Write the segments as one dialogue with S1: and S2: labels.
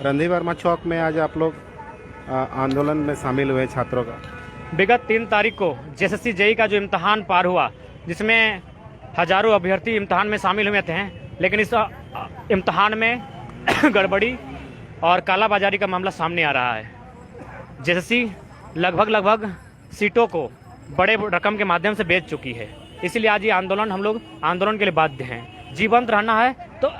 S1: रणधीर वर्मा चौक में आज आप लोग आंदोलन में शामिल हुए छात्रों का।
S2: विगत 3 तारीख को जेएसएससी जेई का जो इम्तहान पार हुआ, जिसमें हजारों अभ्यर्थी इम्तहान में शामिल हुए थे, लेकिन इस इम्तहान में गड़बड़ी और कालाबाजारी का मामला सामने आ रहा है। जेएसएससी लगभग सीटों को बड़े रकम के माध्यम से बेच चुकी है। इसलिए आज ये आंदोलन, हम लोग आंदोलन के लिए बाध्य हैं। जीवंत रहना है तो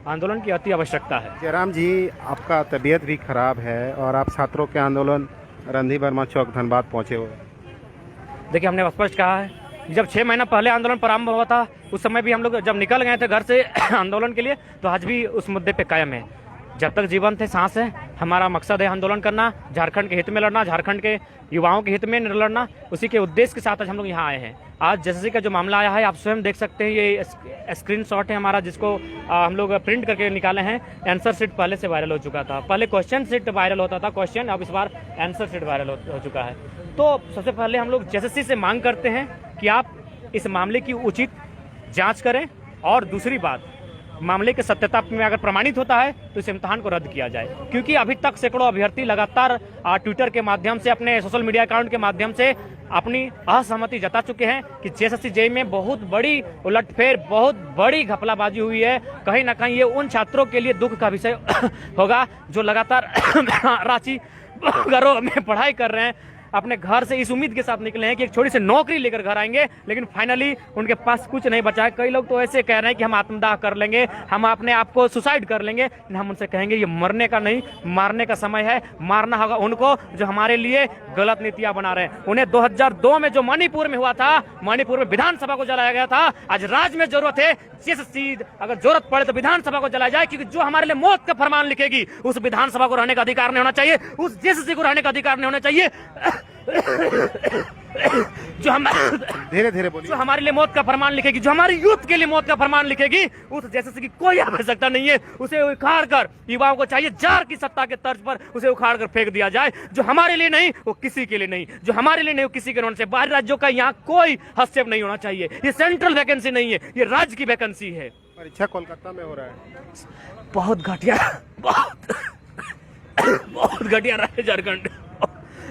S2: आंदोलन की अति आवश्यकता है।
S1: जयराम जी, आपका तबीयत भी खराब है और आप छात्रों के आंदोलन रणधीर वर्मा चौक धनबाद पहुंचे हुए।
S2: देखिए, हमने स्पष्ट कहा है, जब 6 महीना पहले आंदोलन प्रारंभ हुआ था, उस समय भी हम लोग जब निकल गए थे घर से आंदोलन के लिए, तो आज भी उस मुद्दे पे कायम है। जब तक जीवन थे, सांस है, हमारा मकसद है आंदोलन करना, झारखंड के हित में लड़ना, झारखंड के युवाओं के हित में लड़ना। उसी के उद्देश्य के साथ आज हम लोग यहाँ आए हैं। आज जेएसएससी का जो मामला आया है, आप स्वयं देख सकते हैं, ये स्क्रीनशॉट है हमारा, जिसको हम लोग प्रिंट करके निकाले हैं। आंसर शीट पहले से वायरल हो चुका था। पहले क्वेश्चन शीट वायरल होता था, क्वेश्चन, अब इस बार आंसर शीट वायरल हो चुका है। तो सबसे पहले हम लोग जेएसएससी से मांग करते हैं कि आप इस मामले की उचित जाँच करें, और दूसरी बात, मामले की सत्यता में अगर प्रमाणित होता है तो इस इम्तहान को रद्द किया जाए। क्योंकि अभी तक सैकड़ों अभ्यर्थी लगातार ट्विटर के माध्यम से, अपने सोशल मीडिया अकाउंट के माध्यम से अपनी असहमति जता चुके हैं कि जेएसएससी जेई में बहुत बड़ी उलटफेर, बहुत बड़ी घपलाबाजी हुई है। कहीं ना कहीं ये उन छात्रों के लिए दुख का विषय होगा जो लगातार रांची घरों में पढ़ाई कर रहे हैं, अपने घर से इस उम्मीद के साथ निकले हैं कि एक छोटी सी नौकरी लेकर घर आएंगे, लेकिन फाइनली उनके पास कुछ नहीं बचा है। कई लोग तो ऐसे कह रहे हैं कि हम आत्मदाह कर लेंगे, हम अपने आप को सुसाइड कर लेंगे। हम उनसे कहेंगे ये मरने का नहीं, मारने का समय है। मारना होगा उनको जो हमारे लिए गलत नीतियां बना रहे हैं। उन्हें 2002 में जो मणिपुर में हुआ था, मणिपुर में विधानसभा को जलाया गया था। आज राज्य में जरूरत है जेएसएससी, अगर जरूरत पड़े तो विधानसभा को जलाया जाए, क्योंकि जो हमारे लिए मौत का फरमान लिखेगी, उस विधानसभा को रहने का अधिकार नहीं होना चाहिए, उस जेएसएससी को रहने का अधिकार नहीं होना चाहिए। जो हम
S1: धीरे धीरे बोलिए।
S2: जो हमारे लिए मौत का फरमान लिखेगी, जो हमारी यूथ के लिए मौत का फरमान लिखेगी, उस जेएसएससी की कोई आवश्यकता नहीं है। उसे उखाड़ कर, युवाओं को चाहिए जार की सत्ता के तर्ज पर उसे उखाड़ कर फेंक दिया जाए। जो हमारे लिए नहीं वो किसी के लिए नहीं, जो हमारे लिए नहीं वो किसी के होने से। बाहरी राज्यों का यहाँ कोई हस्तक्षेप नहीं होना चाहिए। ये सेंट्रल वैकेंसी नहीं है, ये राज्य की वैकेंसी है।
S1: परीक्षा कोलकाता में हो रहा है।
S2: बहुत घटिया, बहुत घटिया राज्य झारखंड,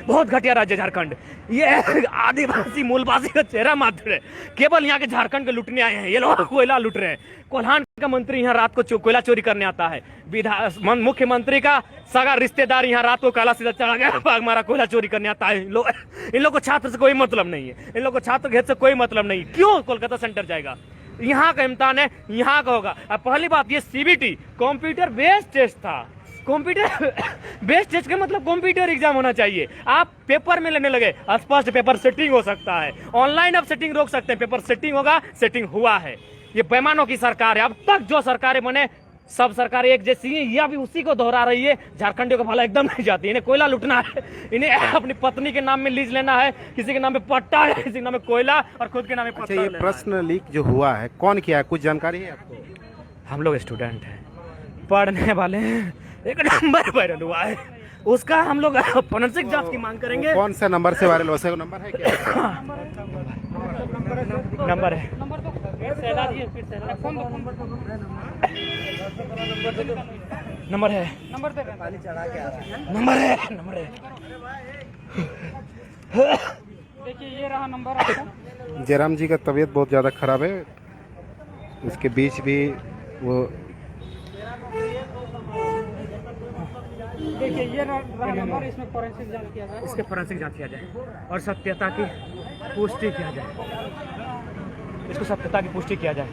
S2: बहुत घटिया राज्य झारखंड। ये आदिवासी मूलवासी का चेहरा मात्र है। केवल यहाँ के झारखंड के लूटने आए हैं ये लोग, कोयला लूट रहे हैं। कोल्हान का मंत्री यहाँ रात को कोयला चोरी करने आता है। मुख्यमंत्री का सगा रिश्तेदार यहाँ रात को काला सीधा चढ़ा गया, बाघ मारा, कोयला चोरी करने आता है। इन लोग को छात्र से कोई मतलब नहीं है, इन लोग को छात्र के हित से कोई मतलब नहीं। क्यों कोलकाता सेंटर जाएगा? यहाँ का इम्तिहान है, यहाँ का होगा। अब पहली बात, ये सीबीटी कंप्यूटर बेस्ड टेस्ट था। कंप्यूटर बेस्ड टेस्ट का मतलब कंप्यूटर एग्जाम होना चाहिए। आप पेपर में लेने लगे, स्पष्ट पेपर सेटिंग हो सकता है, ऑनलाइन आप सेटिंग रोक सकते हैं, पेपर सेटिंग होगा, सेटिंग हुआ है। ये बेईमानों की सरकार है। अब तक जो सरकारें बने, सब सरकारें एक जैसी हैं, यह भी उसी को दोहरा रही है। झारखंडियों का भला एकदम नहीं जाती। इन्हें कोयला लूटना है, इन्हें अपनी पत्नी के नाम में लीज लेना है, किसी के नाम पे पट्टा है, किसी के नाम में कोयला, और खुद के नाम में पट्टा।
S1: अच्छा, ये प्रश्न लीक जो हुआ है, कौन किया है, कुछ जानकारी है आपको?
S2: हम लोग स्टूडेंट हैं, पढ़ने वाले हैं, एक नंबर वायरल हुआ है, उसका हम लोग फोरेंसिक जांच की मांग करेंगे।
S1: कौन सा नंबर से वायरल? वैसे नंबर है क्या?
S2: नंबर है, नंबर है, नंबर है।
S3: देखिए ये रहा नंबर आपका।
S1: जयराम जी का तबीयत बहुत ज़्यादा खराब है, इसके बीच भी वो
S3: देखिए ये रहा नंबर, इसमें फोरेंसिक जांच किया जाए,
S2: इसके फोरेंसिक जांच किया जाए और सत्यता की पुष्टि किया जाए। इसको सत्यता की पुष्टि किया जाए,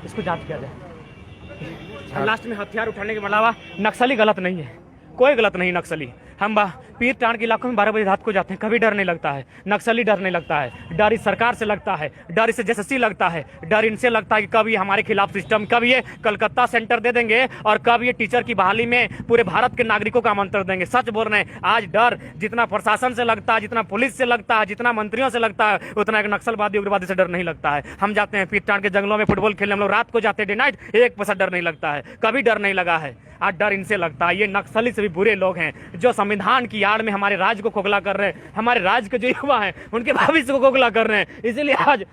S2: इसको जांच किया जाए। लास्ट में हथियार उठाने के अलावा नक्सली गलत नहीं है, कोई गलत नहीं नक्सली। हम पीर टांड के इलाकों में 12 बजे रात को जाते हैं, कभी डर नहीं लगता है। नक्सली डर नहीं लगता है, डर इस सरकार से लगता है, डर इसे जेएसएससी लगता है, डर इनसे लगता है कि कब ये हमारे खिलाफ सिस्टम, कब ये कलकत्ता सेंटर दे देंगे और कब ये टीचर की बहाली में पूरे भारत के नागरिकों का आमंत्रण देंगे। सच बोल रहे हैं, आज डर जितना प्रशासन से लगता है, जितना पुलिस से लगता है, जितना मंत्रियों से लगता है, उतना एक नक्सलवादी उग्रवादी से डर नहीं लगता है। हम जाते हैं पीर टांड के जंगलों में फुटबॉल खेलने, हम लोग रात को जाते हैं, डे नाइट, एक पैसा डर नहीं लगता है, कभी डर नहीं लगा है। आज डर इनसे लगता है। ये नक्सली से भी बुरे लोग हैं जो संविधान की आड़ में हमारे राज्य को खोखला कर रहे हैं, हमारे राज्य के जो युवा हैं उनके भविष्य को खोखला कर रहे हैं। इसीलिए आज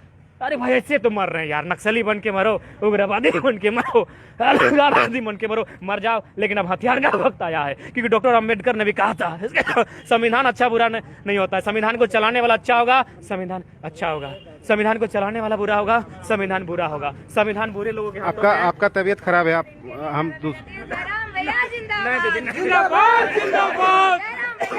S2: अरे भाई ऐसे तो मर रहे हैं यार, नक्सली बन के मरो, उग्रवादी बन के मरो, अलगाववादी बन के मरो, मर जाओ, लेकिन अब हथियार का वक्त आया है। क्योंकि डॉक्टर अंबेडकर ने भी कहा था संविधान अच्छा बुरा नहीं होता है, संविधान को चलाने वाला अच्छा होगा, संविधान अच्छा होगा, संविधान को चलाने वाला बुरा होगा, संविधान बुरा होगा, संविधान बुरे लोगों के हाथों में है।
S1: आपका तबीयत खराब है, आप हम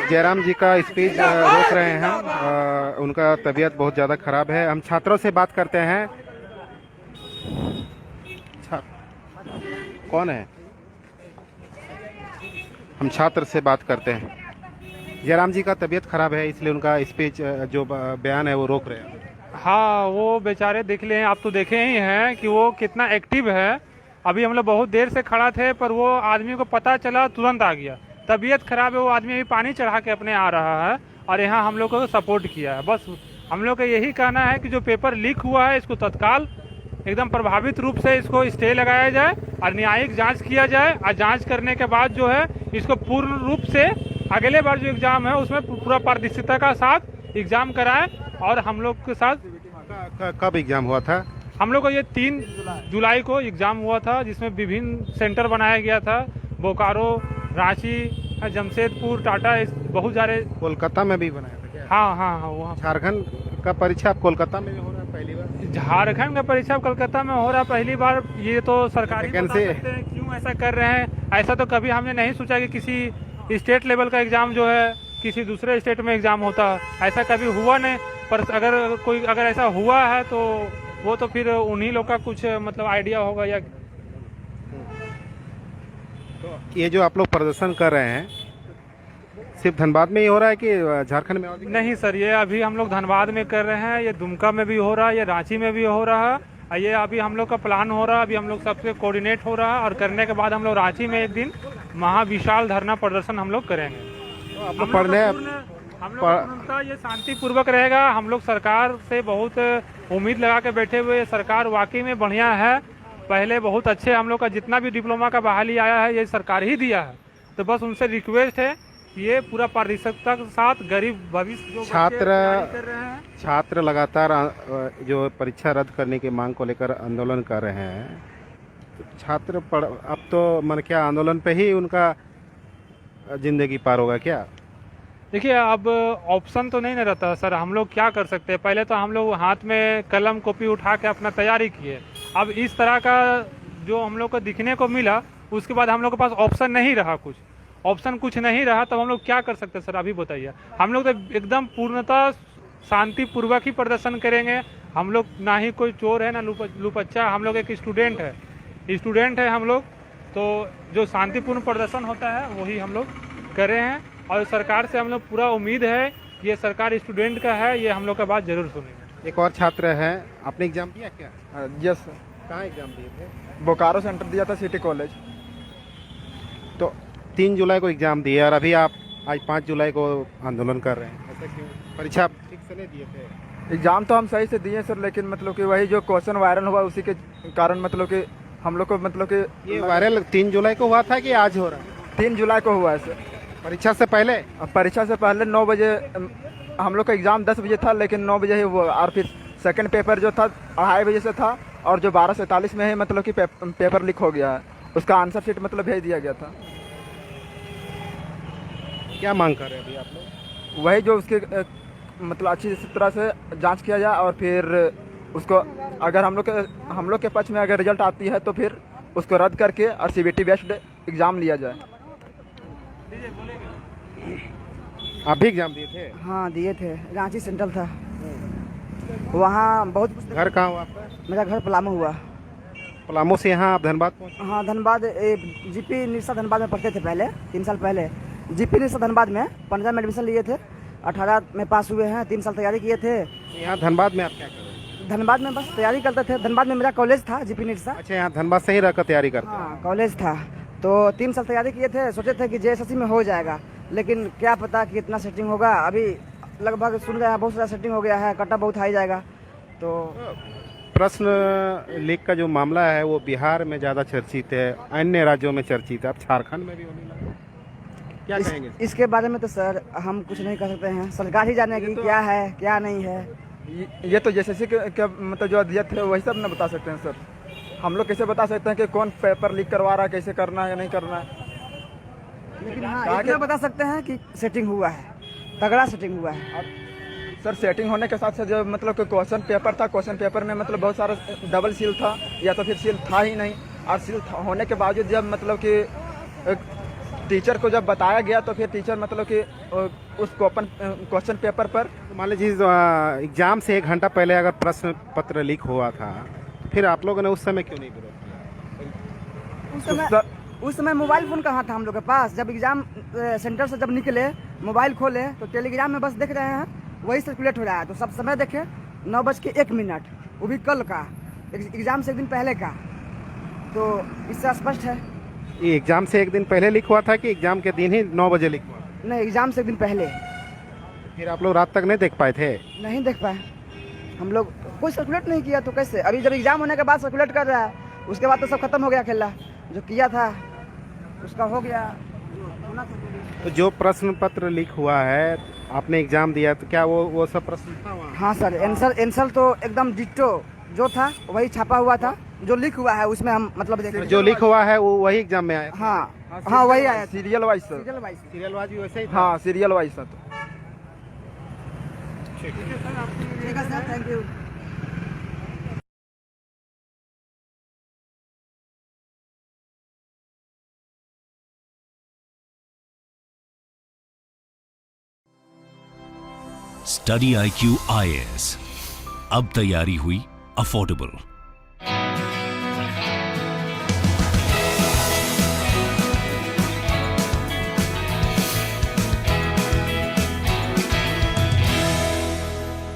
S1: जयराम जी का स्पीच रोक रहे हैं, उनका तबीयत बहुत ज़्यादा खराब है। हम छात्रों से बात करते हैं। कौन है? हम छात्र से बात करते हैं। जयराम जी का तबीयत खराब है, इसलिए उनका स्पीच जो बयान है वो रोक रहे हैं।
S4: हाँ, वो बेचारे देख ले, आप तो देखे ही हैं कि वो कितना एक्टिव है। अभी हम लोग बहुत देर से खड़ा थे, पर वो आदमी को पता चला, तुरंत आ गया। तबीयत खराब है, वो आदमी अभी पानी चढ़ा के अपने आ रहा है और यहाँ हम लोग को सपोर्ट किया है। बस हम लोग का यही कहना है कि जो पेपर लीक हुआ है इसको तत्काल एकदम प्रभावित रूप से इसको स्टे लगाया जाए और न्यायिक जांच किया जाए, और जांच करने के बाद जो है इसको पूर्ण रूप से अगले बार जो एग्ज़ाम है उसमें पूरा पारदर्शिता का साथ एग्ज़ाम कराएं। और हम लोग के साथ
S1: कब एग्जाम हुआ था?
S4: हम लोग को ये 3 जुलाई को एग्ज़ाम हुआ था, जिसमें विभिन्न सेंटर बनाया गया था, बोकारो, रांची, जमशेदपुर, टाटा, बहुत सारे।
S1: कोलकाता में भी बनाया था क्या?
S4: हाँ हाँ हाँ, वहाँ
S1: झारखंड का परीक्षा अब कोलकाता में हो रहा है पहली बार?
S4: झारखंड का परीक्षा कलकत्ता में हो रहा पहली बार। ये तो सरकारी बता सकते हैं क्यों ऐसा कर रहे हैं। ऐसा तो कभी हमने नहीं सोचा कि किसी स्टेट लेवल का एग्ज़ाम जो है किसी दूसरे स्टेट में एग्ज़ाम होता, ऐसा कभी हुआ नहीं। पर अगर ऐसा हुआ है तो वो तो फिर उन्हीं लोग का कुछ मतलब आइडिया होगा। या
S1: तो ये जो आप लोग प्रदर्शन कर रहे हैं सिर्फ धनबाद में ही हो रहा है कि झारखंड में और भी?
S4: नहीं सर, ये अभी हम लोग धनबाद में कर रहे हैं, ये दुमका में भी हो रहा है, ये रांची में भी हो रहा है, और ये अभी हम लोग का प्लान हो रहा है। अभी हम लोग सबसे कोऑर्डिनेट हो रहा है और करने के बाद हम लोग रांची में एक दिन महाविशाल धरना प्रदर्शन हम लोग करेंगे।
S1: तो आप लोग पढ़ने
S4: हम लोग का ये शांतिपूर्वक रहेगा। हम लोग सरकार से बहुत उम्मीद लगा के बैठे हुए, सरकार वाकई में बढ़िया है। पहले बहुत अच्छे हम लोग का जितना भी डिप्लोमा का बहाली आया है ये सरकार ही दिया है। तो बस उनसे रिक्वेस्ट है ये पूरा पारदर्शिता के साथ गरीब भविष्य जो
S1: छात्र लगातार जो परीक्षा रद्द करने की मांग को लेकर आंदोलन कर रहे हैं। छात्र अब तो मन क्या आंदोलन पे ही उनका जिंदगी पार होगा क्या?
S4: देखिए, अब ऑप्शन तो नहीं ना रहता सर, हम लोग क्या कर सकते हैं। पहले तो हम लोग हाथ में कलम कॉपी उठा के अपना तैयारी किए। अब इस तरह का जो हम लोग को दिखने को मिला, उसके बाद हम लोग के पास ऑप्शन नहीं रहा, कुछ नहीं रहा, तब हम लोग क्या कर सकते हैं सर? अभी बताइए। हम लोग तो एकदम पूर्णतः शांतिपूर्वक ही प्रदर्शन करेंगे। हम लोग ना ही कोई चोर है ना लुपच्चा, हम लोग एक स्टूडेंट है हम लोग। तो जो शांतिपूर्ण प्रदर्शन होता है वही हम लोग कर रहे हैं, और सरकार से हम लोग पूरा उम्मीद है कि ये सरकार स्टूडेंट का है, ये हम लोग का बात जरूर सुनेंगे।
S1: एक और छात्र है, आपने एग्जाम दिया क्या?
S5: Yes sir.
S1: कहाँ एग्जाम दिए थे?
S5: बोकारो सेंटर दिया था, सिटी कॉलेज।
S1: तो 3 जुलाई को एग्जाम दिए और अभी आप आज 5 जुलाई को आंदोलन कर रहे हैं, ऐसा क्यों? परीक्षा ठीक से नहीं दिए थे?
S5: एग्ज़ाम तो हम सही से दिए सर, लेकिन मतलब कि वही जो क्वेश्चन वायरल हुआ उसी के कारण मतलब कि हम लोग को मतलब कि
S1: ये वायरल 3 जुलाई को हुआ था कि आज हो रहा है?
S5: 3 जुलाई को हुआ है सर।
S1: परीक्षा से पहले?
S5: परीक्षा से पहले 9 बजे हम लोग का एग्ज़ाम 10 बजे था, लेकिन 9 बजे ही हुआ। और फिर सेकंड पेपर जो था 2:30 बजे से था, और जो 12:47 में ही मतलब कि पेपर लीक हो गया है, उसका आंसर शीट मतलब भेज दिया गया था।
S1: क्या मांग कर रहे हैं अभी आप लोग?
S5: वही जो उसके मतलब अच्छी तरह से जांच किया जाए, और फिर उसको अगर हम लोग के पक्ष में अगर रिजल्ट आती है तो फिर उसको रद्द करके और CBT बेस्ड एग्ज़ाम लिया जाए।
S1: आप भी एग्जाम दिए थे?
S6: हाँ दिए थे, रांची सेंट्रल था। वहाँ बहुत
S1: घर कहाँ हुआ आपका?
S6: मेरा घर पलामू हुआ।
S1: पलामू से यहाँ आप धनबाद पहुँचे?
S6: हाँ धनबाद, GP निरसा धनबाद में पढ़ते थे पहले, 3 साल पहले। GP निरसा धनबाद में 15 में एडमिशन लिए थे, 18 में पास हुए हैं, 3 साल तैयारी किए थे।
S1: यहाँ धनबाद में आप क्या कर रहे हैं?
S6: धनबाद में बस तैयारी करते थे। धनबाद में मेरा कॉलेज था, GP निरसा।
S1: अच्छा, यहाँ धनबाद से ही रहकर तैयारी करते हैं?
S6: हाँ कॉलेज था, तो 3 साल तैयारी किए थे। सोचे थे कि JSSC में हो जाएगा, लेकिन क्या पता कि इतना सेटिंग होगा। अभी लगभग सुन रहे हैं बहुत सारा सेटिंग हो गया है, कटा बहुत हाई जाएगा। तो
S1: प्रश्न लीक का जो मामला है वो बिहार में ज़्यादा चर्चित है, अन्य राज्यों में चर्चित है, अब झारखंड में भी होने लगा, क्या कहेंगे?
S6: इसके बारे में तो सर हम कुछ नहीं कर सकते हैं, सरकार ही जाने की क्या है क्या नहीं है।
S5: ये तो जैसे के मतलब जो अध्यक्ष है वही सब ना बता सकते हैं सर। हम लोग कैसे बता सकते हैं कि कौन पेपर लीक करवा रहा है, कैसे करना है या नहीं करना है।
S6: लेकिन हाँ इतना बता सकते हैं कि सेटिंग हुआ है, तगड़ा सेटिंग हुआ है।
S5: सर सेटिंग होने के साथ साथ जो मतलब कि क्वेश्चन पेपर था, क्वेश्चन पेपर में मतलब बहुत सारा डबल सील था या तो फिर सील था ही नहीं। और सील होने के बावजूद जब मतलब कि टीचर को जब बताया गया तो फिर टीचर मतलब कि उस क्वेश्चन पेपर पर
S1: मान लीजिए एग्जाम से 1 घंटा पहले अगर प्रश्न पत्र लीक हुआ था, फिर आप लोगों ने उस समय क्यों नहीं विरोध किया?
S6: उस समय मोबाइल फ़ोन कहाँ था हम लोग के पास। जब एग्ज़ाम सेंटर से जब निकले, मोबाइल खोले तो टेलीग्राम में बस देख रहे हैं वही सर्कुलेट हो रहा है। तो सब समय देखे 9:01, वो भी कल का, एग्ज़ाम से 1 दिन पहले का। तो इससे स्पष्ट है।
S1: ये एग्जाम से 1 दिन पहले लीक हुआ था कि एग्जाम के दिन ही 9 बजे लीक हुआ?
S6: नहीं, एग्ज़ाम से 1 दिन पहले।
S1: फिर आप लोग रात तक नहीं देख पाए थे?
S6: नहीं देख पाए हम लोग, कोई सर्कुलेट नहीं किया तो कैसे। अभी जब एग्ज़ाम होने के बाद सर्कुलेट कर रहा है, उसके बाद तो सब खत्म हो गया खेला। जो किया था उसका हो गया, होना था।
S1: तो जो प्रश्न पत्र लीक हुआ है, आपने एग्जाम दिया तो क्या वो सब प्रश्न था वहाँ?
S6: हाँ सर, आंसर तो एकदम डिट्टो जो था वही छापा हुआ था। जो लीक हुआ है उसमें हम मतलब देखें,
S1: जो लीक हुआ है वो वही एग्जाम में आया?
S6: हाँ वही आया।
S5: Serial wise sir.
S1: Serial wise भी वैसे ही था?
S5: हाँ सीरियल वाइज सर।
S6: ठीक है sir, thank you.
S7: Study IQ IAS, अब तैयारी हुई अफोर्डेबल।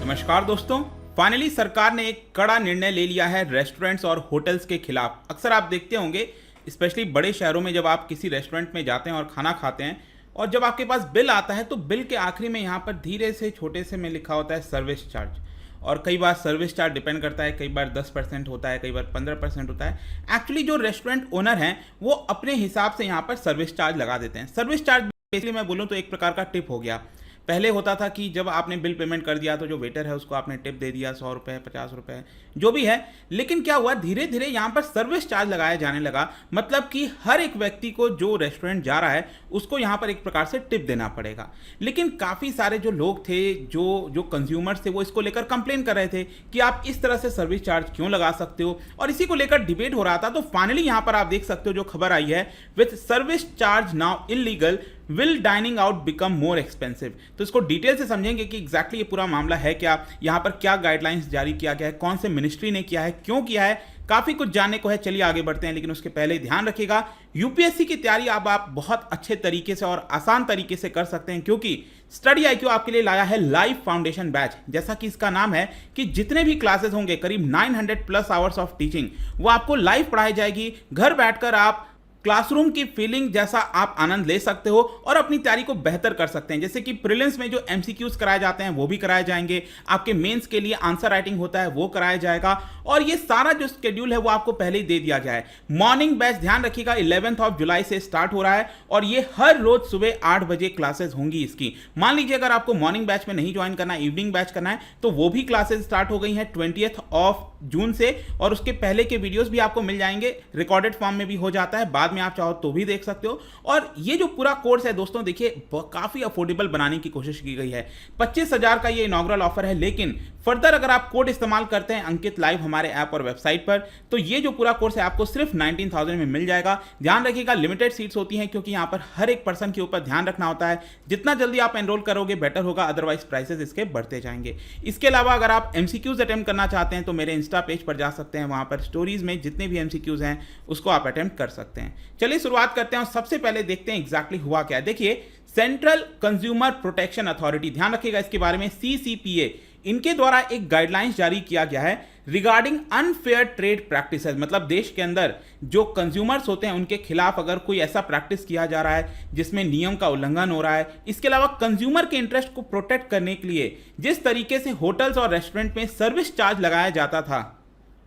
S8: नमस्कार दोस्तों, फाइनली सरकार ने एक कड़ा निर्णय ले लिया है रेस्टोरेंट्स और होटल्स के खिलाफ। अक्सर आप देखते होंगे, स्पेशली बड़े शहरों में, जब आप किसी रेस्टोरेंट में जाते हैं और खाना खाते हैं और जब आपके पास बिल आता है तो बिल के आखिरी में यहाँ पर धीरे से छोटे से में लिखा होता है सर्विस चार्ज। और कई बार सर्विस चार्ज डिपेंड करता है, कई बार 10% होता है, कई बार 15% होता है। एक्चुअली जो रेस्टोरेंट ओनर हैं वो अपने हिसाब से यहाँ पर सर्विस चार्ज लगा देते हैं। सर्विस चार्ज बेसिकली मैं बोलूँ तो एक प्रकार का टिप हो गया। पहले होता था कि जब आपने बिल पेमेंट कर दिया तो जो वेटर है उसको आपने टिप दे दिया, 100 रुपये, 50 रुपये, जो भी है। लेकिन क्या हुआ, धीरे धीरे यहाँ पर सर्विस चार्ज लगाया जाने लगा। मतलब कि हर एक व्यक्ति को जो रेस्टोरेंट जा रहा है उसको यहाँ पर एक प्रकार से टिप देना पड़ेगा। लेकिन काफ़ी सारे जो लोग थे, जो कंज्यूमर्स थे, वो इसको लेकर कंप्लेन कर रहे थे कि आप इस तरह से सर्विस चार्ज क्यों लगा सकते हो, और इसी को लेकर डिबेट हो रहा था। तो फाइनली यहाँ पर आप देख सकते हो जो खबर आई है, with service charge now illegal will dining out become more expensive. तो इसको डिटेल से समझेंगे कि एग्जैक्टली ये पूरा मामला है क्या, यहाँ पर क्या गाइडलाइंस जारी किया गया है, कौन से मिनिस्ट्री ने किया है, क्यों किया है, काफ़ी कुछ जानने को है। चलिए आगे बढ़ते हैं, लेकिन उसके पहले ध्यान रखिएगा, यूपीएससी की तैयारी अब आप बहुत अच्छे तरीके से और आसान तरीके से कर सकते हैं, क्योंकि स्टडी IQ आपके लिए लाया है लाइव फाउंडेशन बैच। जैसा कि इसका नाम है कि जितने भी क्लासेस होंगे, करीब 900+ आवर्स ऑफ टीचिंग, वो आपको लाइव पढ़ाई जाएगी। घर बैठकर आप क्लासरूम की फीलिंग जैसा आप आनंद ले सकते हो और अपनी तैयारी को बेहतर कर सकते हैं। जैसे कि प्रीलिम्स में जो MCQs कराए जाते हैं वो भी कराए जाएंगे, आपके मेंस के लिए आंसर राइटिंग होता है वो कराया जाएगा, और ये सारा जो शेड्यूल है वो आपको पहले ही दे दिया गया है। मॉर्निंग बैच ध्यान रखिएगा 11 जुलाई से स्टार्ट हो रहा है, और ये हर रोज सुबह 8 बजे क्लासेस होंगी इसकी। मान लीजिए अगर आपको मॉर्निंग बैच में नहीं ज्वाइन करना है, इवनिंग बैच करना है, तो वो भी क्लासेस स्टार्ट हो गई हैं 20 जून से, और उसके पहले के वीडियोस भी आपको मिल जाएंगे, रिकॉर्डेड फॉर्म में भी हो जाता है, बाद में आप चाहो तो भी देख सकते हो। और ये जो पूरा कोर्स है दोस्तों, देखिए काफी अफोर्डेबल बनाने की कोशिश की गई है। 25,000 का ये इनॉग्रल ऑफर है, लेकिन फर्दर अगर आप कोड इस्तेमाल करते हैं अंकित लाइव हमारे ऐप और वेबसाइट पर, तो ये जो पूरा कोर्स है आपको सिर्फ 19,000 में मिल जाएगा। ध्यान रखिएगा लिमिटेड सीट्स होती हैं, क्योंकि यहाँ पर हर एक पर्सन के ऊपर ध्यान रखना होता है। जितना जल्दी आप एनरोल करोगे बेटर होगा, अदरवाइज प्राइसेस इसके बढ़ते जाएंगे। इसके अलावा अगर आप MCQs अटेम्प्ट करना चाहते हैं तो मेरे इंस्टा पेज पर जा सकते हैं, वहां पर स्टोरीज में जितने भी MCQs हैं उसको आप अटेम्प्ट कर सकते हैं। चलिए शुरुआत करते हैं और सबसे पहले देखते हैं एग्जैक्टली हुआ क्या है। देखिए, सेंट्रल कंज्यूमर प्रोटेक्शन अथॉरिटी, ध्यान रखिएगा इसके बारे में, CCPA, इनके द्वारा एक गाइडलाइंस जारी किया गया है रिगार्डिंग अनफेयर ट्रेड प्रैक्टिसेस। मतलब देश के अंदर जो कंज्यूमर्स होते हैं उनके खिलाफ अगर कोई ऐसा प्रैक्टिस किया जा रहा है जिसमें नियम का उल्लंघन हो रहा है। इसके अलावा कंज्यूमर के इंटरेस्ट को प्रोटेक्ट करने के लिए जिस तरीके से होटल्स और रेस्टोरेंट में सर्विस चार्ज लगाया जाता था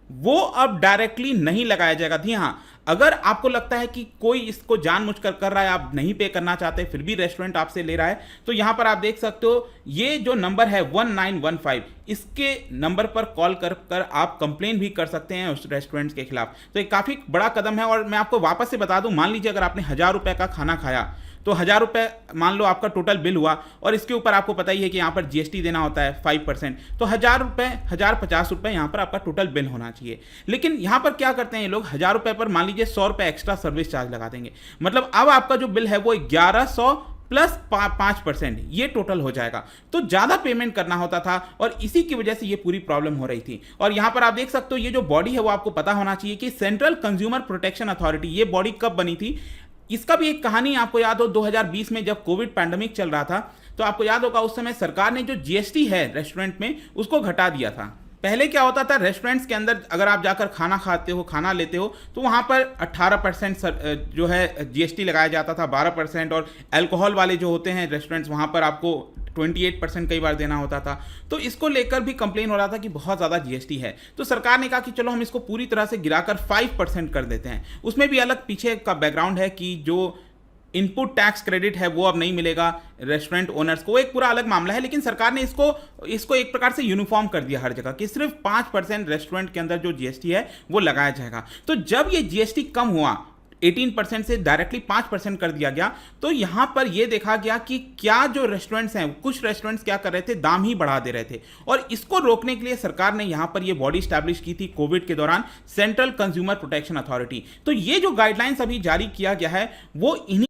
S8: वो अब डायरेक्टली नहीं लगाया जाएगा। जी हाँ, अगर आपको लगता है कि कोई इसको जानबूझकर कर रहा है, आप नहीं पे करना चाहते, फिर भी रेस्टोरेंट आपसे ले रहा है, तो यहां पर आप देख सकते हो ये जो नंबर है 1915, इसके नंबर पर कॉल कर आप कंप्लेन भी कर सकते हैं उस रेस्टोरेंट के खिलाफ। तो एक काफी बड़ा कदम है। और मैं आपको वापस से बता दूं, मान लीजिए अगर आपने 1000 रुपए का खाना खाया तो 1000 रुपए मान लो आपका टोटल बिल हुआ, और इसके ऊपर आपको पता ही है कि यहाँ पर जीएसटी देना होता है 5%, तो 1000 रुपए 1050 रुपए यहाँ पर आपका टोटल बिल होना चाहिए। लेकिन यहाँ पर क्या करते हैं ये लोग, 1000 रुपए पर मान लीजिए 100 रुपए एक्स्ट्रा सर्विस चार्ज लगा देंगे। मतलब अब आपका जो बिल है वो 1100 प्लस 5% ये टोटल हो जाएगा। तो ज्यादा पेमेंट करना होता था, और इसी की वजह से ये पूरी प्रॉब्लम हो रही थी। और यहां पर आप देख सकते हो ये जो बॉडी है वो आपको पता होना चाहिए कि सेंट्रल कंज्यूमर प्रोटेक्शन अथॉरिटी, ये बॉडी कब बनी थी, इसका भी एक कहानी आपको याद हो, 2020 में जब कोविड पैंडेमिक चल रहा था, तो आपको याद होगा उस समय सरकार ने जो जीएसटी है रेस्टोरेंट में उसको घटा दिया था। पहले क्या होता था, रेस्टोरेंट्स के अंदर अगर आप जाकर खाना खाते हो, खाना लेते हो, तो वहाँ पर 18% जो है जीएसटी लगाया जाता था, 12%, और अल्कोहल वाले जो होते हैं रेस्टोरेंट्स वहाँ पर आपको 28% कई बार देना होता था। तो इसको लेकर भी कंप्लेन हो रहा था कि बहुत ज़्यादा जीएसटी है। तो सरकार ने कहा कि चलो हम इसको पूरी तरह से गिराकर 5% कर देते हैं। उसमें भी अलग पीछे का बैकग्राउंड है कि जो इनपुट टैक्स क्रेडिट है वो अब नहीं मिलेगा रेस्टोरेंट ओनर्स को, एक पूरा अलग मामला है। लेकिन सरकार ने इसको एक प्रकार से यूनिफॉर्म कर दिया हर जगह कि सिर्फ 5% रेस्टोरेंट के अंदर जो जीएसटी है वो लगाया जाएगा। तो जब ये जीएसटी कम हुआ, 18% से डायरेक्टली 5% कर दिया गया, तो यहां पर यह देखा गया कि क्या जो रेस्टोरेंट्स हैं, कुछ रेस्टोरेंट्स क्या कर रहे थे, दाम ही बढ़ा दे रहे थे। और इसको रोकने के लिए सरकार ने यहां पर यह बॉडी स्टैब्लिश की थी कोविड के दौरान, सेंट्रल कंज्यूमर प्रोटेक्शन अथॉरिटी। तो ये जो गाइडलाइंस अभी जारी किया गया है वो इन्हीं